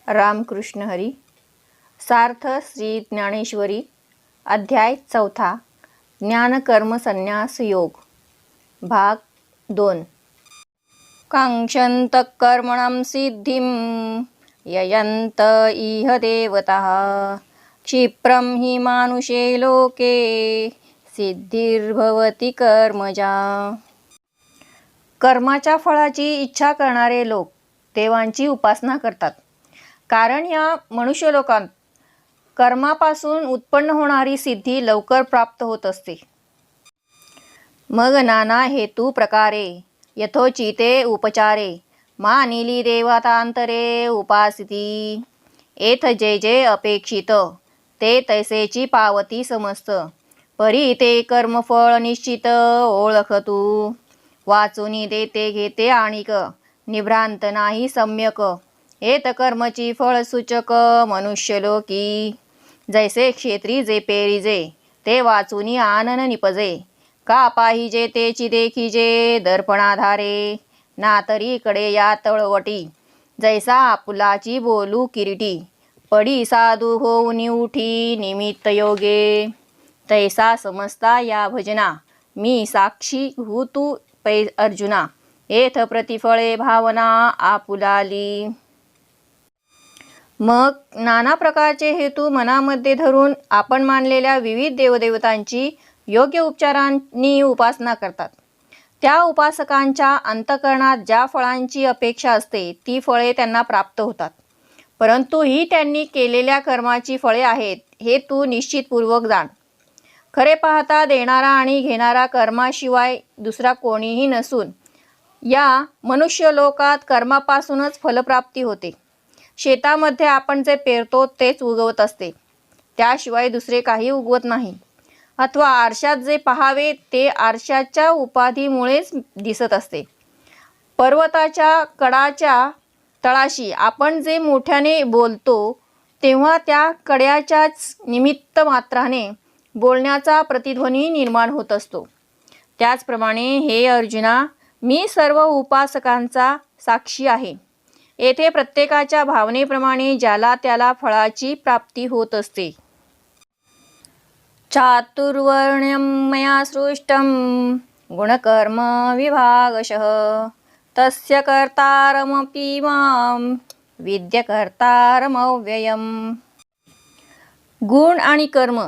रामकृष्ण हरी. सार्थ श्री ज्ञानेश्वरी. अध्याय 4. ज्ञान कर्म संन्यास योग. भाग 2. कांक्षन्त कर्मणां सिद्धिं ययन्त इह देवताः क्षिप्रं हि मानुषे लोके सिद्धिर्भवति कर्मजा. कर्माच्या फळाची इच्छा करणारे लोक देवांची उपासना करतात, कारण या मनुष्यलोकात कर्मापासून उत्पन्न होणारी सिद्धी लवकर प्राप्त होत असते. मग नाना हेतू प्रकारे यथोचिते उपचारे मानिली देवतांतरे उपासिती. एथ जे जे अपेक्षित ते तैसेची पावती समस्त. परी ते कर्मफळ निश्चित ओळखतू. वाचुनी देते घेते आणिक निभ्रांत नाही सम्यक. एत कर्मची फळ सूचक मनुष्यलोकी. जैसे क्षेत्री जे पेरिजे ते वाचुनी आनन निपजे. का पाहिजे तेची देखिजे दर्पणाधारे. नातरी कडे या तळवटी जैसा आपुलाची बोलू किरीटी. पडी साधू होऊनी उठी निमित्त योगे. तैसा समजता या भजना मी साक्षी हूतू पै अर्जुना. एथ प्रतिफळे भावना आपुलाली. मग नाना प्रकारचे हेतू मनामध्ये धरून आपण मानलेल्या विविध देवदेवतांची योग्य उपचारांनी उपासना करतात. त्या उपासकांच्या अंतःकरणात ज्या फळांची अपेक्षा असते ती फळे त्यांना प्राप्त होतात. परंतु ही त्यांनी केलेल्या कर्माची फळे आहेत हे तू निश्चितपूर्वक जाण. खरे पाहता देणारा आणि घेणारा कर्माशिवाय दुसरा कोणीही नसून या मनुष्यलोकात कर्मापासूनच फलप्राप्ती होते. शेतामध्ये आपण जे पेरतो तेच उगवत असते, त्याशिवाय दुसरे काही उगवत नाही. अथवा आरशात जे पाहावे ते आरशाच्या उपाधीमुळेच दिसत असते. पर्वताच्या कडाच्या तळाशी आपण जे मोठ्याने बोलतो तेव्हा त्या कड्याच्याच निमित्त मात्राने बोलण्याचा प्रतिध्वनी निर्माण होत असतो. त्याचप्रमाणे हे अर्जुना, मी सर्व उपासकांचा साक्षी आहे. येथे प्रत्येकाच्या भावनेप्रमाणे ज्याला त्याला फळाची प्राप्ती होत असते. चातुर्वर्ण्यं मया सृष्टं गुणकर्म विभागशः तस्य कर्तारमपि मां विद्य कर्तारमव्ययम्. गुण आणि कर्म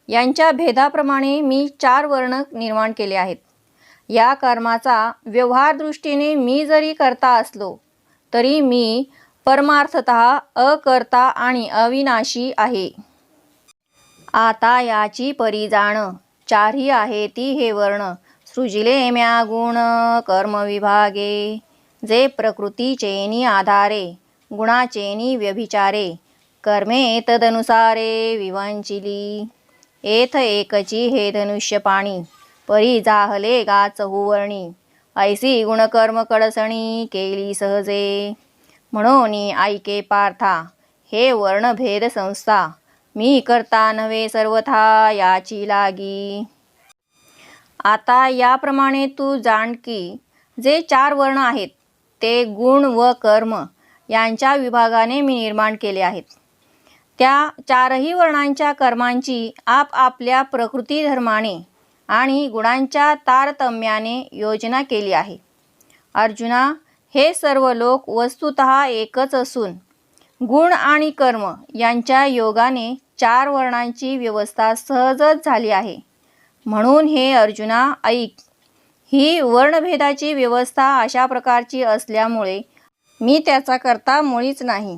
यांच्या भेदाप्रमाणे मी 4 वर्ण निर्माण केले आहेत. या कर्माचा व्यवहार दृष्टीने मी जरी करता असलो तरी मी परमार्थतः अकर्ता आणि अविनाशी आहे. आता याची परिजाण 4ही आहे ती हे वर्ण. सृजिले म्या गुण कर्म विभागे. जे प्रकृतीचेनी आधारे गुणाचेनी व्यभिचारे कर्मे तदनुसारे विवंचिली. एथ एकची हे धनुष्य पाणी परी जाहले गा चहुवर्णी. ऐसी गुणकर्म कडसणी केली सहजे. म्हणून ऐके पार्था हे वर्णभेद संस्था. मी करता नव्हे सर्वथा याची लागी. आता याप्रमाणे तू जाण की जे 4 वर्ण आहेत ते गुण व कर्म यांच्या विभागाने मी निर्माण केले आहेत. त्या 4ही वर्णांच्या कर्मांची आपापल्या प्रकृती धर्माने आणि गुणांच्या तारतम्याने योजना केली आहे. अर्जुना, हे सर्व लोक वस्तुतः एकच असून गुण आणि कर्म यांच्या योगाने 4 वर्णांची व्यवस्था सहजच झाली आहे. म्हणून हे अर्जुना ऐक, ही वर्णभेदाची व्यवस्था अशा प्रकारची असल्यामुळे मी त्याचा करता मुळीच नाही.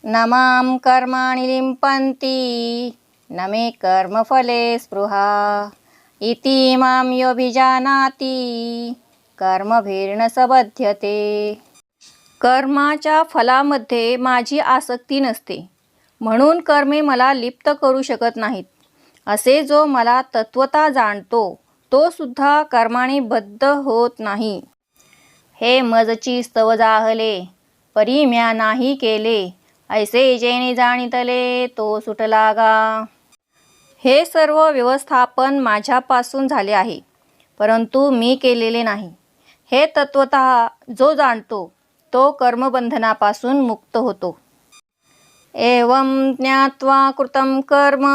न मां कर्माणि लिंपन्ति न मे कर्मफले स्पृहा. इति मां योभिजानाति कर्मभिर्न सबध्यते. कर्माच्या फलामध्ये माझी आसक्ती नसते, म्हणून कर्मे मला लिप्त करू शकत नाहीत. असे जो मला तत्वता जाणतो तो सुद्धा कर्माने बद्ध होत नाही. हे मजची स्तव जाहले परी म्या नाही केले. ऐसे जेणे जाणितले तो सुटला गा. हे सर्व व्यवस्थापन माझ्यापासून झाले आहे, परंतु मी केलेले नाही. हे तत्वतः जो जाणतो तो कर्मबंधनापासून मुक्त होतो. एवं ज्ञात्वा कृतं कर्म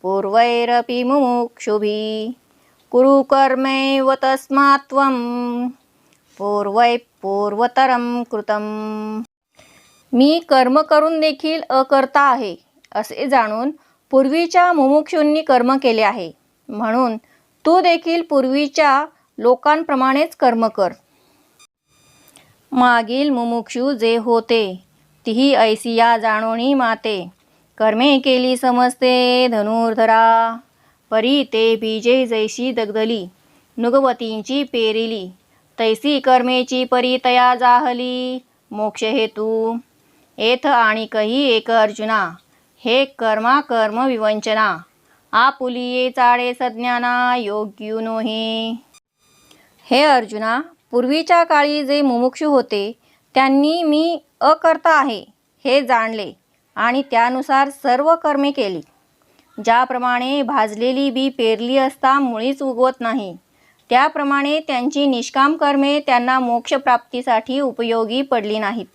पूर्वैरपि मुमुक्षुभिः कुरु कर्मैव तस्मात् त्वं पूर्वतरं कृतं. मी कर्म करून देखील अकर्ता आहे असे जाणून पूर्वीच्या मुमुक्षूंनी कर्म केले आहे, म्हणून तू देखील पूर्वीच्या लोकांप्रमाणेच कर्म कर. मागील मुमुक्षू जे होते तीही ऐसी या जाणोनी माते, कर्मे केली समजते धनुर्धरा. परी ते बीजे जैसी दगदली नुगवतींची पेरिली, तैसी कर्मेची परी तया जाहली मोक्ष हेतू. एथ आणि कही एक अर्जुना, हे कर्मा कर्म विवंचना, आपुलिये चाळे सज्ञाना योग्यू नोहे. हे अर्जुना, पूर्वीच्या काळी जे मुमुक्षू होते त्यांनी मी अकर्ता आहे हे जाणले आणि त्यानुसार सर्व कर्मे केली. ज्याप्रमाणे भाजलेली बी पेरली असता मुळीच उगवत नाही, त्याप्रमाणे त्यांची निष्काम कर्मे त्यांना मोक्षप्राप्तीसाठी उपयोगी पडली नाहीत.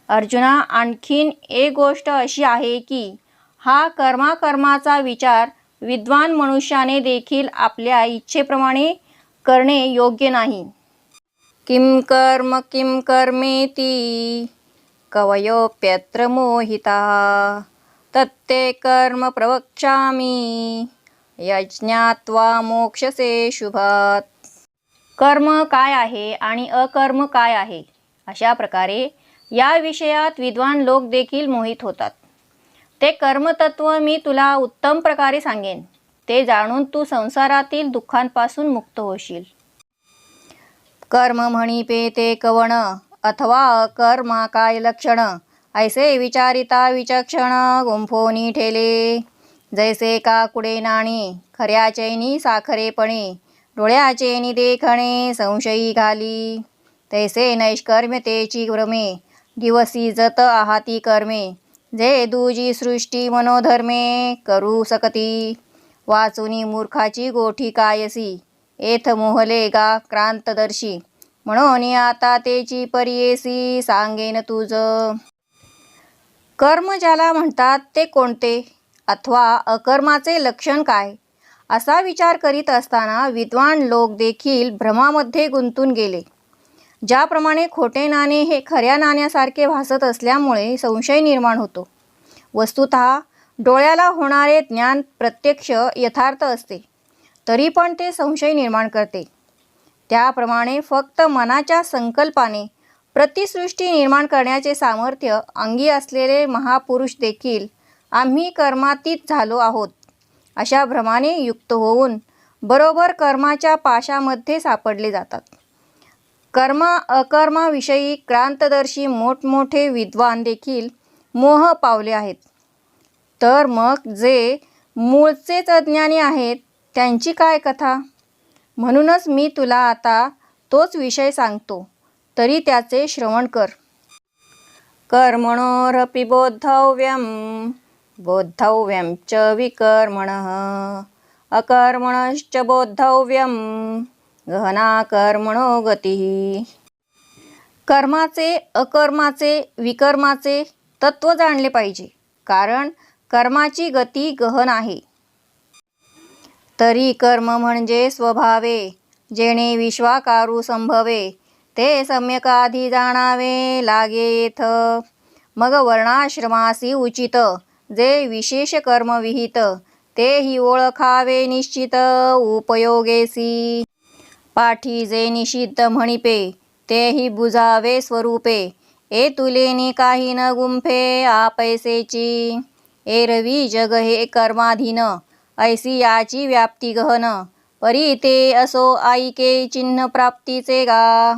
अर्जुना, आणखीन एक गोष्ट अशी आहे की हा कर्माचा विचार विद्वान मनुष्याने देखील आपल्या इच्छेप्रमाणे करणे योग्य नाही. किम कर्मेति कवयोप्यत्र मोहिताः तत्ते कर्म प्रवक्ष्यामि यज्ञात्वा मोक्षसे शुभात्. कर्म काय आहे आणि अकर्म काय आहे, अशा प्रकारे या विषयात विद्वान लोक देखील मोहित होतात. ते कर्मतत्व मी तुला उत्तम प्रकारे सांगेन, ते जाणून तू संसारातील दुःखांपासून मुक्त होशील. कर्म म्हणिपे ते कवण अथवा अकर्मा काय लक्षण, ऐसे विचारिता विचक्षण गुंफोनी ठेले. जैसे काकुडे नाणी खऱ्याचैनी साखरेपणे, डोळ्याचेनी देखणे संशयी घाली. तैसे नैष्कर्म्यतेची भ्रमे दिवसी जत आहाती कर्मे, जे दुजी सृष्टी मनोधर्मे करू सकती. वाचुनी मूर्खाची गोठी कायसी, एथ मोहले गा क्रांतदर्शी, म्हणून आता तेची परियेसी सांगेन तुझ. कर्म ज्याला म्हणतात ते कोणते अथवा अकर्माचे लक्षण काय, असा विचार करीत असताना विद्वान लोक देखील भ्रमामध्ये गुंतून गेले. ज्याप्रमाणे खोटे नाणे हे खऱ्या नाण्यासारखे भासत असल्यामुळे संशय निर्माण होतो. वस्तुतः डोळ्याला होणारे ज्ञान प्रत्यक्ष यथार्थ असते, तरी पण ते संशय निर्माण करते. त्याप्रमाणे फक्त मनाच्या संकल्पाने प्रतिसृष्टी निर्माण करण्याचे सामर्थ्य अंगी असलेले महापुरुष देखील आम्ही कर्मातीत झालो आहोत अशा भ्रमाने युक्त होऊन बरोबर कर्माच्या पाशामध्ये सापडले जातात. अकर्माविषयी क्रांतदर्शी मोठमोठे विद्वान देखील मोह पावले आहेत. तर मग जे मूळचेच अज्ञानी आहेत त्यांची काय कथा. म्हणूनच मी तुला आता तोच विषय सांगतो, तरी त्याचे श्रवण कर. कर्मणोरपि बोद्धव्यं च विकर्मणः अकर्मणश्च बोद्धव्यं गहना कर्मणो गतिः. कर्माचे अकर्माचे विकर्माचे तत्व जाणले पाहिजे, कारण कर्माची गती गहन आहे. तरी कर्म म्हणजे स्वभावे जेणे विश्वाकारू संभवे, ते सम्यकाधी जाणावे लागे येथ. मग वर्णाश्रमासी उचित जे विशेष कर्म विहित, तेही ओळखावे निश्चित उपयोगेसी. पाठी जे निषिद्ध म्हणिपे, तेही बुजावे स्वरूपे, ए तुलेनी काही न गुंफे आपैसेची. एरवी जग हे कर्माधीन, ऐसी याची व्याप्ती गहन, परी ते असो आईके चिन्ह प्राप्तीचे गा.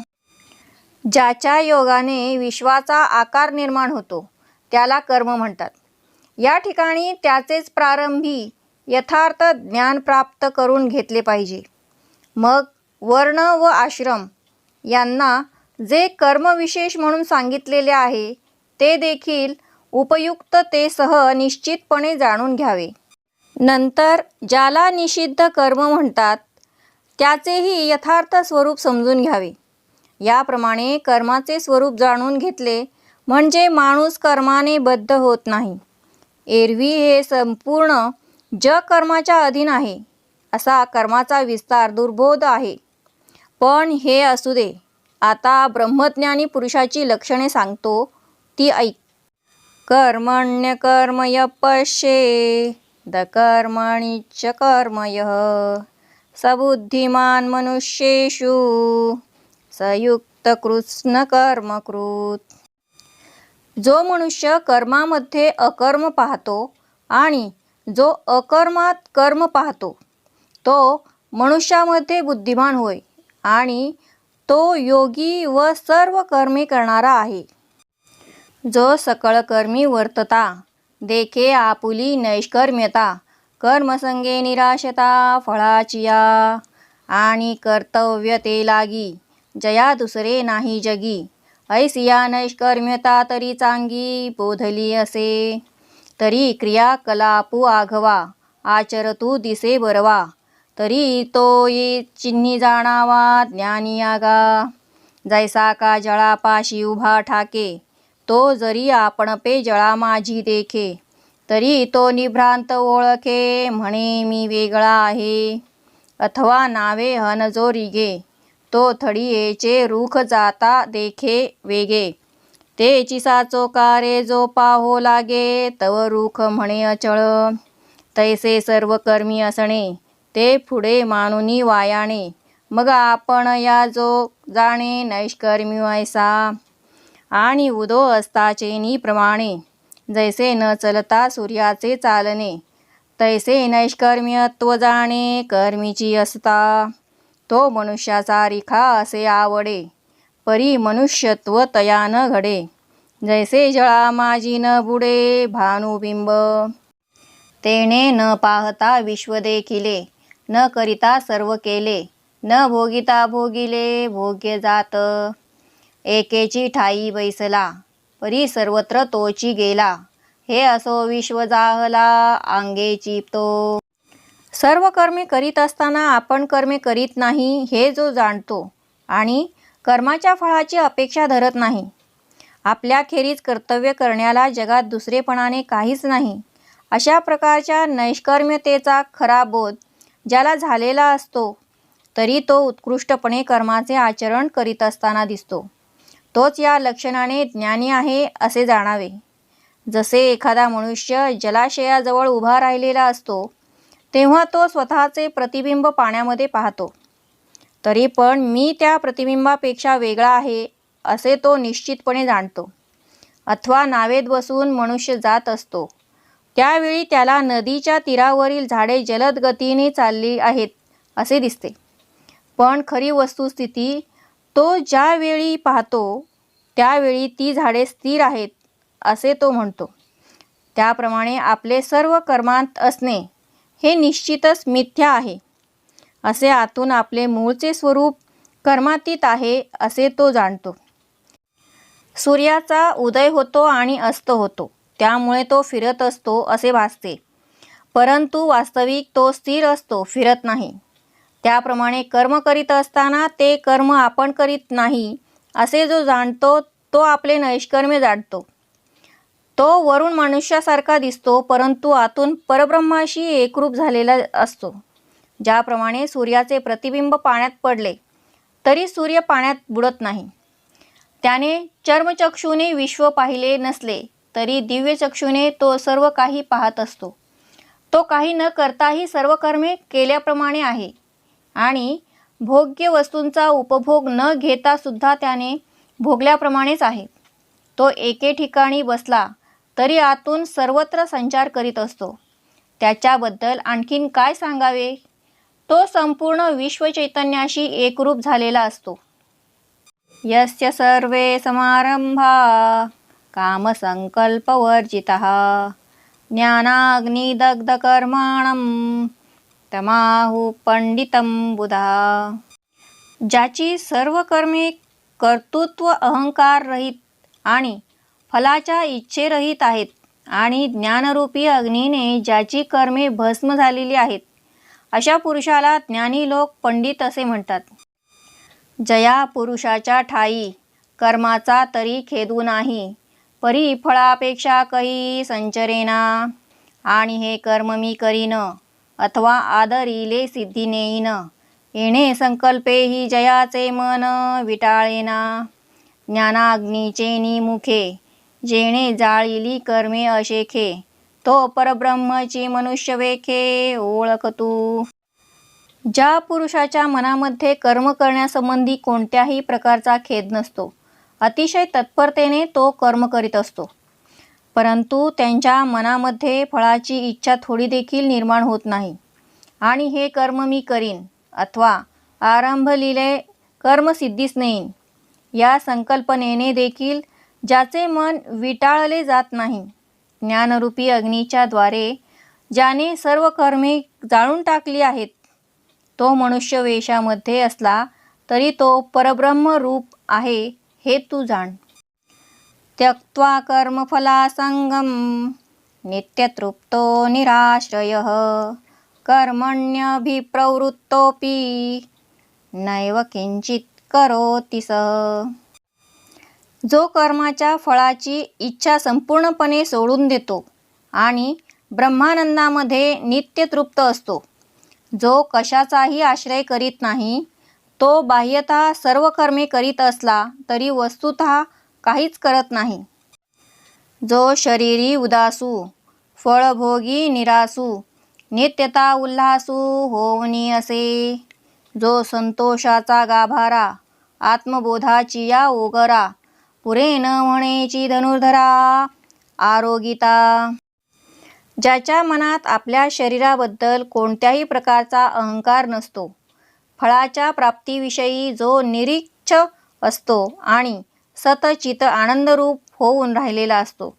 ज्याच्या योगाने विश्वाचा आकार निर्माण होतो त्याला कर्म म्हणतात. या ठिकाणी त्याचेच प्रारंभी यथार्थ ज्ञान प्राप्त करून घेतले पाहिजे. मग वर्ण व आश्रम यांना जे कर्मविशेष म्हणून सांगितलेले आहे ते देखील उपयुक्ततेसह निश्चितपणे जाणून घ्यावे. नंतर ज्याला निषिद्ध कर्म म्हणतात त्याचेही यथार्थ स्वरूप समजून घ्यावे. याप्रमाणे कर्माचे स्वरूप जाणून घेतले म्हणजे माणूस कर्माने बद्ध होत नाही. एरवी हे संपूर्ण जग कर्माच्या अधीन आहे असा कर्माचा विस्तार दुर्बोध आहे. पण हे असू दे, आता ब्रह्मज्ञानी पुरुषाची लक्षणे सांगतो ती ऐक. कर्मण्यकर्मय पश्येद कर्मणीच कर्मयः सबुद्धिमान् मनुष्येषु सयुक्त कृत्स्न कर्मकृत्. जो मनुष्य कर्मामध्ये अकर्म पाहतो आणि जो अकर्मात कर्म पाहतो तो मनुष्यामध्ये बुद्धिमान होय आणि तो योगी व सर्व कर्मे करणारा आहे. जो सकळ कर्मी वर्तता देखे आपुली नैष्कर्म्यता कर्मसंगे निराशता फळाचिया आणि कर्तव्य ते लागी जया दुसरे नाही जगी. ऐसिया नैष्कर्म्यता तरी चांगी बोधली असे तरी क्रियाकलापू आघवा आचरतू दिसे बरवा तरी तो ये चिन्ही जाणावा ज्ञानी आगा. जैसा का जळापाशी उभा ठाके तो जरी आपण पे जळा माझी देखे तरी तो निभ्रांत ओळखे म्हणे मी वेगळा आहे. अथवा नावे हन जो रिगे तो थडियेचे रूख जाता देखे वेगे तेची साचोकारे जो पाहो लागे तव रूख म्हणे अचळ. तैसे सर्व कर्मी असणे ते पुढे मानुनी वायाणे मग आपण या जो जाणे नैष्कर्मी ऐसा. आणि उदो असताचेनी प्रमाणे जैसे न चलता सूर्याचे चालणे तैसे नैष्कर्म्यत्व जाणे कर्मीची असता. तो मनुष्याचा रिखा असे आवडे परी मनुष्यत्व तया न घडे. जैसे जळा माझी न बुडे भानुबिंब तेने न पाहता विश्व देखिले न करिता सर्व केले न भोगिता भोगिले भोग्य जात. एकेची ठाई बैसला परी सर्वत्र तोची गेला हे असो विश्व जाहला अंगेची तो. सर्व कर्मे करीत असताना आपण कर्मे करीत नाही हे जो जाणतो आणि कर्माच्या फळाची अपेक्षा धरत नाही. आपल्याखेरीज कर्तव्य करण्याला जगात दुसरेपणाने काहीच नाही अशा प्रकारच्या नैष्कर्म्यतेचा खरा बोध ज्याला झालेला असतो तरी तो उत्कृष्टपणे कर्माचे आचरण करीत असताना दिसतो. तोच या लक्षणाने ज्ञानी आहे असे जाणावे. जसे एखादा मनुष्य जलाशयाजवळ उभा राहिलेला असतो तेव्हा तो स्वतःचे प्रतिबिंब पाण्यामध्ये पाहतो तरी पण मी त्या प्रतिबिंबापेक्षा वेगळा आहे असे तो निश्चितपणे जाणतो. अथवा नावेत बसून मनुष्य जात असतो त्यावेळी त्याला नदीच्या तीरावरील झाडे जलद गतीने चालली आहेत असे दिसते. पण खरी वस्तुस्थिती तो ज्यावेळी पाहतो त्यावेळी ती झाडे स्थिर आहेत असे तो म्हणतो. त्याप्रमाणे आपले सर्व कर्मांत असणे हे निश्चितच मिथ्या आहे असे आतून आपले मूळचे स्वरूप कर्मातीत आहे असे तो जाणतो. सूर्याचा उदय होतो आणि अस्त होतो त्यामुळे तो फिरत असतो असे भासते परंतु वास्तविक तो स्थिर असतो फिरत नाही. त्याप्रमाणे कर्म करीत असताना ते कर्म आपण करीत नाही असे जो जाणतो तो आपले नैष्कर्म्य जाणतो. तो वरून मनुष्यासारखा दिसतो परंतु आतून परब्रह्माशी एकरूप झालेला असतो. ज्याप्रमाणे सूर्याचे प्रतिबिंब पाण्यात पडले तरी सूर्य पाण्यात बुडत नाही. त्याने चर्मचक्षुने विश्व पाहिले नसले तरी दिव्यचक्षुने तो सर्व काही पाहत असतो. तो काही न करताही सर्व कर्मे केल्याप्रमाणे आहे आणि भोग्य वस्तूंचा उपभोग न घेता सुद्धा त्याने भोगल्याप्रमाणेच आहे. तो एके ठिकाणी बसला तरी आतून सर्वत्र संचार करीत असतो. त्याच्याबद्दल आणखीन काय सांगावे. तो संपूर्ण विश्वचैतन्याशी एकरूप झालेला असतो. यस्य सर्वे समारंभा कामसंकल्पवर्जितः ज्ञानाग्निदग्धकर्माणं तमाहु पंडितं बुधा. ज्याची सर्व कर्मे कर्तृत्व अहंकार रहित आणि फलाच्या इच्छेरहित आहेत आणि ज्ञानरूपी अग्नीने ज्याची कर्मे भस्म झालेली आहेत अशा पुरुषाला ज्ञानी लोक पंडित असे म्हणतात. जया पुरुषाच्या ठाई कर्माचा तरी खेदू नाही परी फळापेक्षा कही संचरेना. आणि हे कर्म मी करीन अथवा आदरिले सिद्धी नेईन. येणे संकल्पे ही जयाचे मन विटाळेना. ज्ञानाग्नीचे निमुखे जेणे जाळिली कर्मे अशेखे. तो परब्रह्मची मनुष्य वेखे ओळख तू. ज्या पुरुषाच्या मनामध्ये कर्म करण्यासंबंधी कोणत्याही प्रकारचा खेद नसतो, अतिशय तत्परतेने तो कर्म करीत असतो, परंतु त्यांच्या मनामध्ये फळाची इच्छा थोडी देखील निर्माण होत नाही. आणि हे कर्म मी करीन अथवा आरंभलेले कर्म सिद्धीस नेईन या संकल्पनेने देखील ज्याचे मन विटाळले जात नाही, ज्ञानरूपी अग्नीच्या द्वारे ज्याने सर्व कर्मे जाळून टाकली आहेत, तो मनुष्य वेशामध्ये असला तरी तो परब्रह्म रूप आहे हे तू जाण. त्यक्त्वा कर्मफलासंगम नित्यतृप्तो निराश्रयः कर्मण्यभिप्रवृत्तोऽपि नैव किंचित करोति सः. जो कर्माच्या फळाची इच्छा संपूर्णपणे सोडून देतो आणि ब्रह्मानंदामध्ये नित्यतृप्त असतो, जो कशाचाही आश्रय करीत नाही, तो बाह्यतः सर्व कर्मे करीत असला तरी वस्तुतः काहीच करत नाही. जो शरीरी उदासू, फळभोगी निरासू, नित्यता उल्हासू होवनी असे. जो संतोषाचा गाभारा, आत्मबोधाची या ओगरा, पुरे न म्हणेची धनुर्धरा आरोगिता. ज्याच्या मनात आपल्या शरीराबद्दल कोणत्याही प्रकारचा अहंकार नसतो, फळाच्या प्राप्तीविषयी जो निरीच्छ असतो आणि सतचित आनंदरूप होऊन राहिलेला असतो.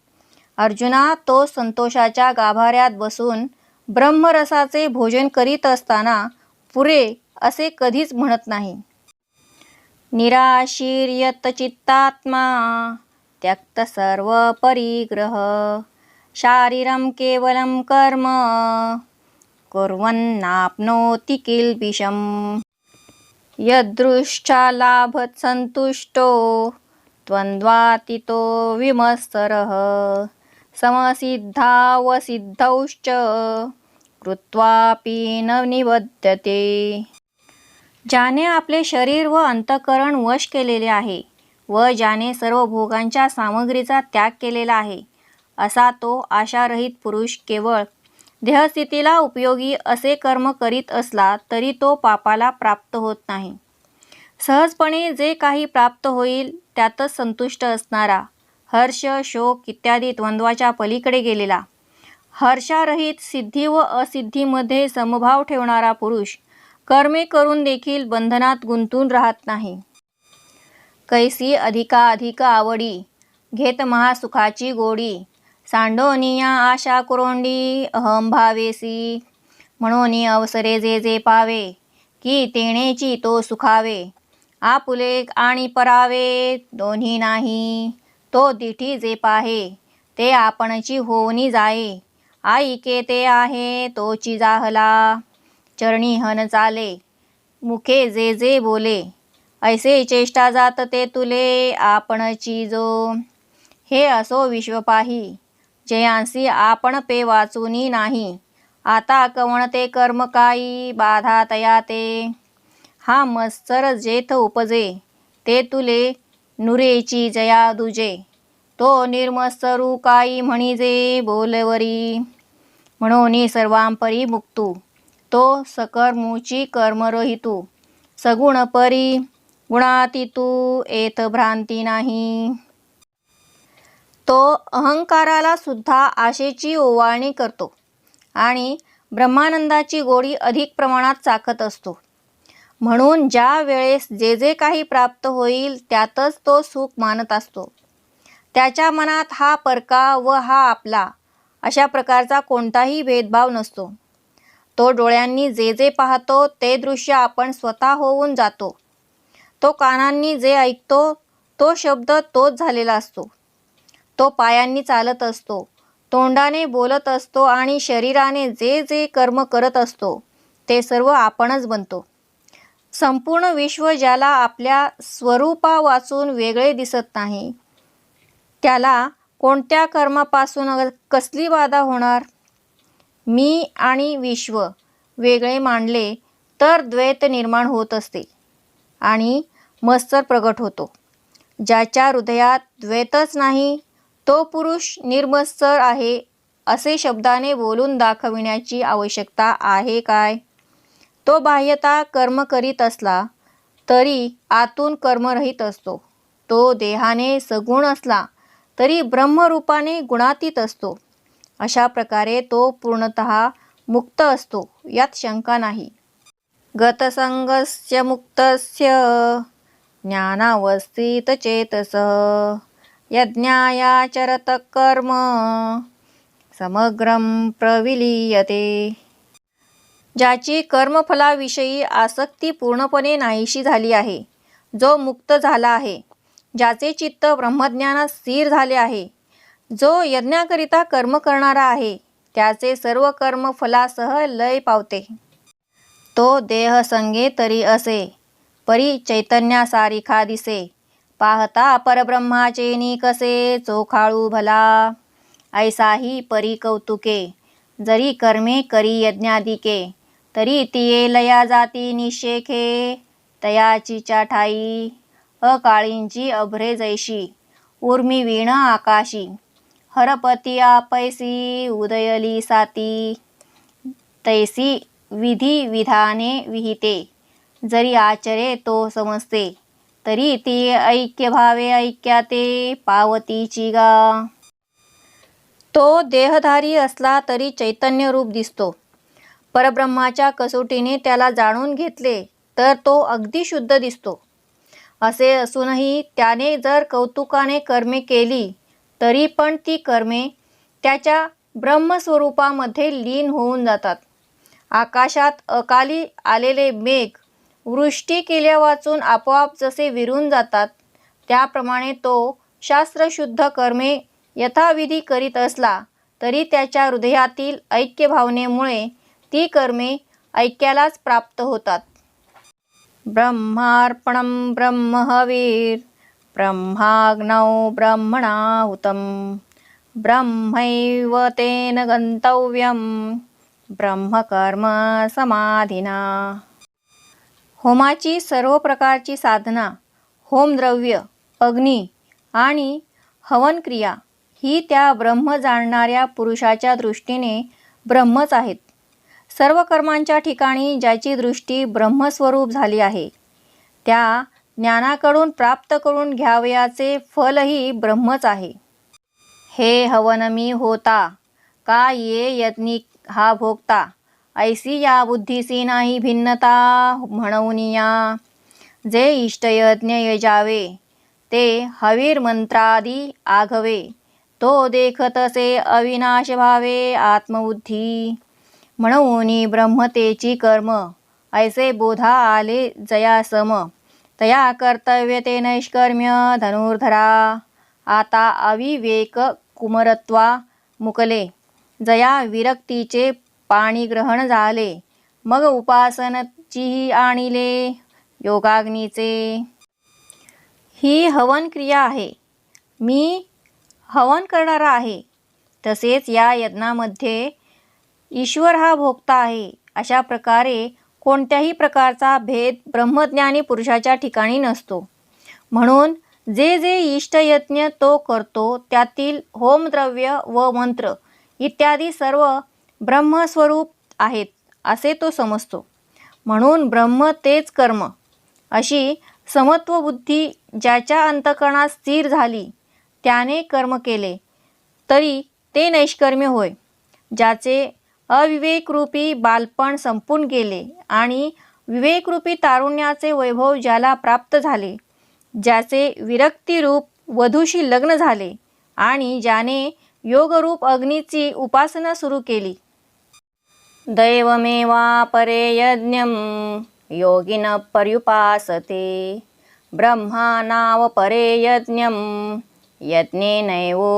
अर्जुना, तो संतोषाच्या गाभाऱ्यात बसून ब्रह्मरसाचे भोजन करीत असताना पुरे असे कधीच म्हणत नाही. निराशीर्यत चित्तात्मा त्यक्त सर्व परिग्रह शारीरम केवलम कर्म कुर्वन्नाप्नोति किल्बिषम. यदृच्छा लाभत संतुष्टो द्वन्द्वातीतो विमत्सरः समसिद्धावसिद्धौश्च कृत्वापि न निबध्यते. ज्याने आपले शरीर व अंतःकरण वश केलेले आहे व ज्याने सर्व भोगांच्या सामग्रीचा त्याग केलेला आहे, असा तो आशारहित पुरुष केवळ देहस्थितीला उपयोगी असे कर्म करीत असला तरी तो पापाला प्राप्त होत नाही. सहजपणे जे काही प्राप्त होईल त्यातच संतुष्ट असणारा, हर्ष, शोक इत्यादी द्वंद्वाच्या पलीकडे गेलेला, हर्षारहित सिद्धी व असिद्धीमध्ये समभाव ठेवणारा पुरुष कर्मे करून देखील बंधनात गुंतून राहत नाही. कैसी अधिकाधिक आवडी घेत महासुखाची गोडी, सांडोनिया आशा कुरोंडी अहंभावेसी. म्हणून अवसरे जे जे पावे की तेणेची तो सुखावे, आपुले आणि परावे दोन्ही नाही. तो दिठी जे पाहे ते आपणची होऊनी जाये, आईके ते आहे तोची जाहला. चरणी हन चाले मुखे जे जे बोले, ऐसे चेष्टा जात ते तुले आपणची जो. हे असो विश्वपाही जयांसी आपण पे वाचुनी नाही, आता कवणते कर्म काही बाधा तया ते. हा मत्सर जेथ उपजे ते तुले नुरेची जया दुजे, तो निर्मत्सरू काही म्हणिजे बोलवरी. म्हणून सर्वांपरी मुक्तू तो सकर्मूची कर्मरहितू, सगुण परी गुणातीतू एत भ्रांती नाही. तो अहंकाराला सुद्धा आशेची ओवाळणी करतो आणि ब्रह्मानंदाची गोडी अधिक प्रमाणात चाखत असतो. म्हणून ज्या वेळेस जे जे काही प्राप्त होईल त्यातच तो सुख मानत असतो. त्याच्या मनात हा परका व हा आपला अशा प्रकारचा कोणताही भेदभाव नसतो. तो डोळ्यांनी जे जे पाहतो ते दृश्य आपण स्वतः होऊन जातो. तो कानांनी जे ऐकतो तो शब्द तोच झालेला असतो. तो पायांनी चालत असतो, तोंडाने बोलत असतो आणि शरीराने जे जे कर्म करत असतो ते सर्व आपणच बनतो. संपूर्ण विश्व ज्याला आपल्या स्वरूपा वाचून वेगळे दिसत नाही, त्याला कोणत्या कर्मापासून कसली बाधा होणार? मी आणि विश्व वेगळे मानले तर द्वैत निर्माण होत असते आणि मत्सर प्रगट होतो. ज्याच्या हृदयात द्वैतच नाही तो पुरुष निर्मत्सर आहे असे शब्दाने बोलून दाखविण्याची आवश्यकता आहे काय? तो बाह्यता कर्म करीत असला तरी आतून कर्मरहित असतो. तो देहाने सगुण असला तरी ब्रह्मरूपाने गुणातीत असतो. अशा प्रकारे तो पूर्णतः मुक्त असतो, यात शंका नाही. गतसंगस्य मुक्तस्य ज्ञानावस्थितचेतसः यज्ञायाचरत कर्म समग्रं प्रविलीयते. ज्याची कर्मफलाविषयी आसक्ती पूर्णपणे नाहीशी झाली आहे, जो मुक्त झाला आहे, ज्याचे चित्त ब्रह्मज्ञानात स्थिर झाले आहे, जो यज्ञाकरिता कर्म करणारा आहे, त्याचे सर्व कर्म फलासह लय पावते. तो देहसंगे तरी असे, परी चैतन्यासारिखा दिसे. पाहता परब्रह्माचे निकसे चोखाळू भला. ऐसाही परी कौतुके. जरी कर्मे करी यज्ञादिके, तरी तिये लया जाती निशेखे. तयाचीच्या ठाई अकाळींची अभ्रे जैशी. उर्मी वीण आकाशी. हरपती आपैसी उदयली साती. तैसी विधी विधाने विहिते. जरी आचरे तो समजते, तरी ती ऐक्य भावे ऐक्याते पावतीची गा. तो देहधारी असला तरी चैतन्य रूप दिसतो. परब्रह्माच्या कसोटीने त्याला जाणून घेतले तर तो अगदी शुद्ध दिसतो. असे असूनही त्याने जर कौतुकाने कर्मे केली तरी पण ती कर्मे त्याच्या ब्रह्मस्वरूपामध्ये लीन होऊन जातात. आकाशात अकाली आलेले मेघ वृष्टी केल्यावाचून आपोआप जसे विरून जातात, त्याप्रमाणे तो शास्त्रशुद्ध कर्मे यथाविधी करीत असला तरी त्याच्या हृदयातील ऐक्य भावनेमुळे ती कर्मे ऐक्यालाच प्राप्त होतात. ब्रह्मार्पणं ब्रह्महविर् ब्रह्माग्नौ ब्रह्मणाहुतं ब्रह्मैव तेन गन्तव्यं ब्रह्मकर्म समाधिना. होमाची सर्व प्रकारची साधना, होमद्रव्य, अग्नी आणि हवनक्रिया ही त्या ब्रह्म जाणणाऱ्या पुरुषाच्या दृष्टीने ब्रह्मच आहेत. सर्व कर्मांच्या ठिकाणी ज्याची दृष्टी ब्रह्मस्वरूप झाली आहे, त्या ज्ञानाकडून प्राप्त करून घ्यावयाचे फलही ब्रह्मच आहे. हे हवनमी होता, का ये यज्ञिक हा भोगता. ऐसी या बुद्धीसी नाही भिन्नता म्हणून या. जे इष्टयज्ञ यजावे, ते हवीर मंत्रादी आघवे. तो देखतसे अविनाश भावे आत्मबुद्धी. म्हणून ब्रह्मतेची कर्म ऐसे बोधा आले जया सम. तया कर्तव्य ते नैष्कर्म्य धनुर्धरा. आता अविवेक कुमरत्वा मुकले. जया विरक्तीचे पाणीग्रहण झाले. मग उपासनची आणिले योगाग्नीचे. ही हवन क्रिया आहे. मी हवन करणारा आहे. तसेच या यज्ञामध्ये ईश्वर हा भोक्ता आहे. अशा प्रकारे कोणत्याही प्रकारचा भेद ब्रह्मज्ञानी पुरुषाच्या ठिकाणी नसतो. म्हणून जे जे इष्टयज्ञ तो करतो त्यातील होमद्रव्य व मंत्र इत्यादी सर्व ब्रह्मस्वरूप आहेत असे तो समजतो. म्हणून ब्रह्म तेच कर्म अशी समत्व बुद्धी ज्याच्या अंतःकरणात स्थिर झाली, त्याने कर्म केले तरी ते नैष्कर्म्य होय. ज्याचे अविवेकरूपी बालपण संपून गेले आणि विवेकरूपी तारुण्याचे वैभव ज्याला प्राप्त झाले, ज्याचे विरक्तीरूप वधूशी लग्न झाले आणि ज्याने योगरूप अग्नीची उपासना सुरू केली. दैवमेवापरे यज्ञं योगिनः पर्युपासते. ब्रह्मानावपरे यज्ञं यज्ञेनैवोपजुह्यति.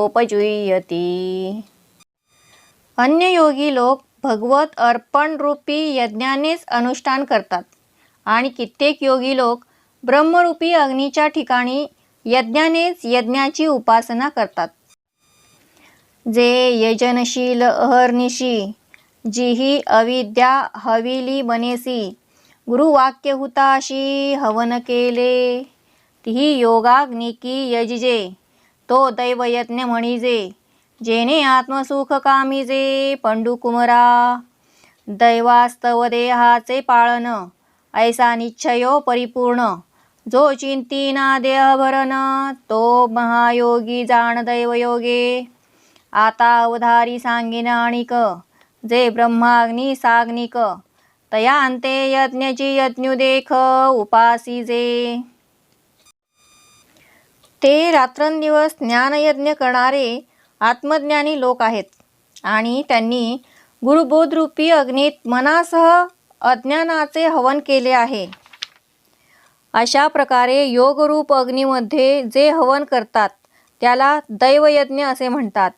अन्य योगी लोक भगवत अर्पण रूपी यज्ञानेच अनुष्ठान करतात आणि कित्येक योगी लोक ब्रह्मरूपी अग्नीच्या ठिकाणी यज्ञानेच यज्ञाची उपासना करतात. जे यजनशील अहर्निशी, जिही अविद्या हविली बनेसी, गुरुवाक्य हुताशी हवन केले, तिही योगाग्निकी यजिजे, तो दैवयज्ञ म्हणिजे, जेने आत्मसुख कामीजे पंडुकुमरा. दैवास्तव देहाचे पाळन, ऐसा निश्चयो परिपूर्ण, जो चिंतीना देहभरण, तो महायोगी जाण दैवयोगे. आता अवधारी सांगेन आणिक, जे ब्रह्माग्नी साग्निक, तया अंते यज्ञची यज्ञुदेख उपासीजे. ते रात्रंदिवस ज्ञानयज्ञ करणारे आत्मज्ञानी लोक आहेत आणि त्यांनी गुरुबोधरूपी अग्नीत मनासह अज्ञानाचे हवन केले आहे. अशा प्रकारे योगरूप अग्नीमध्ये जे हवन करतात त्याला दैवयज्ञ असे म्हणतात.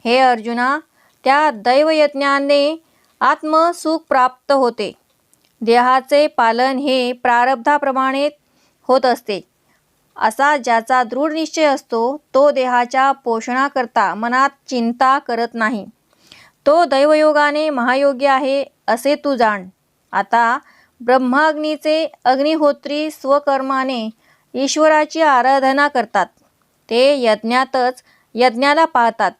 हे अर्जुना, त्या दैवयज्ञाने आत्मसुख प्राप्त होते. देहाचे पालन हे प्रारब्धाप्रमाणे होत असते. असा ज्याचा दृढ निश्चय असतो तो देहाच्या पोषणाकरता मनात चिंता करत नाही. तो दैवयोगाने महायोगी आहे असे तू जाण. आता ब्रह्माग्नीचे अग्निहोत्री स्वकर्माने ईश्वराची आराधना करतात. ते यज्ञातच यज्ञाला पाहतात.